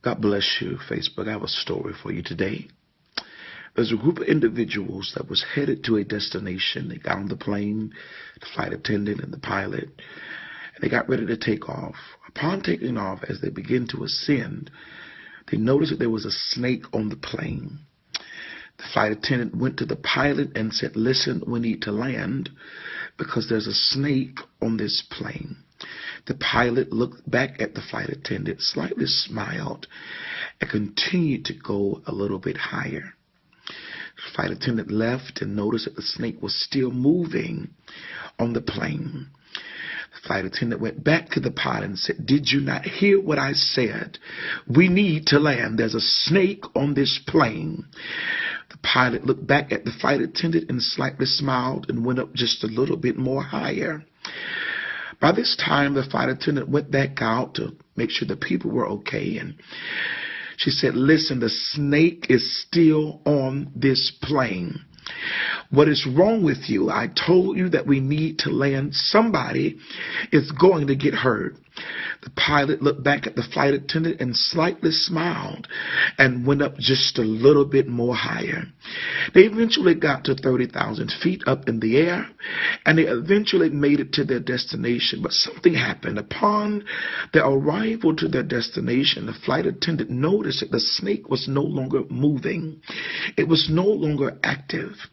God bless you, Facebook. I have a story for you today. There's a group of individuals that was headed to a destination. They got on the plane, the flight attendant and the pilot, and they got ready to take off. Upon taking off, as they began to ascend, they noticed that there was a snake on the plane. The flight attendant went to the pilot and said, "Listen, we need to land because there's a snake on this plane." The pilot looked back at the flight attendant, slightly smiled, and continued to go a little bit higher. The flight attendant left and noticed that the snake was still moving on the plane. The flight attendant went back to the pilot and said, "Did you not hear what I said? We need to land. There's a snake on this plane." The pilot looked back at the flight attendant and slightly smiled and went up just a little bit more higher. By this time, the flight attendant went back out to make sure the people were okay, and she said, "Listen, the snake is still on this plane. What is wrong with you? I told you that we need to land. Somebody is going to get hurt." The pilot looked back at the flight attendant and slightly smiled and went up just a little bit more higher. They eventually got to 30,000 feet up in the air, and they eventually made it to their destination. But something happened. Upon their arrival to their destination, the flight attendant noticed that the snake was no longer moving. It was no longer active.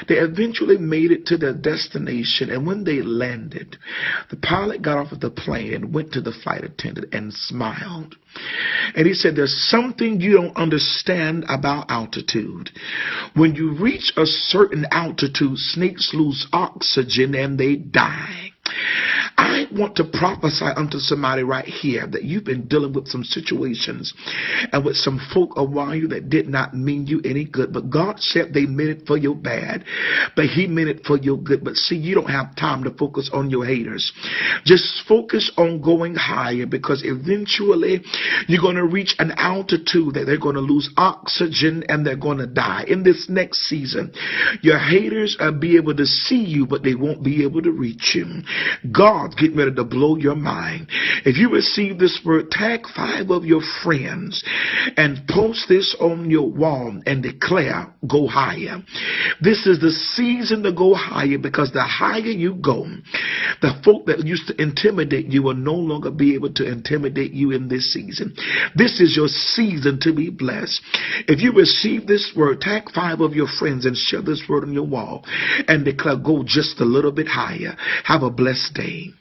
They eventually made it to their destination, and when they landed, the pilot got off of the plane and went to the flight attendant and smiled. And he said, "There's something you don't understand about altitude. When you reach a certain altitude, snakes lose oxygen and they die." I want to prophesy unto somebody right here that you've been dealing with some situations and with some folk around you that did not mean you any good. But God said they meant it for your bad, but He meant it for your good. But see, you don't have time to focus on your haters. Just focus on going higher, because eventually you're going to reach an altitude that they're going to lose oxygen and they're going to die. In this next season, your haters will be able to see you, but they won't be able to reach you. God's getting ready to blow your mind. If you receive this word, tag 5 of your friends and post this on your wall and declare, "Go higher." This is the season to go higher, because the higher you go, the folk that used to intimidate you will no longer be able to intimidate you in this season. This is your season to be blessed. If you receive this word, tag 5 of your friends and share this word on your wall and declare, "Go just a little bit higher." Have a blessed day.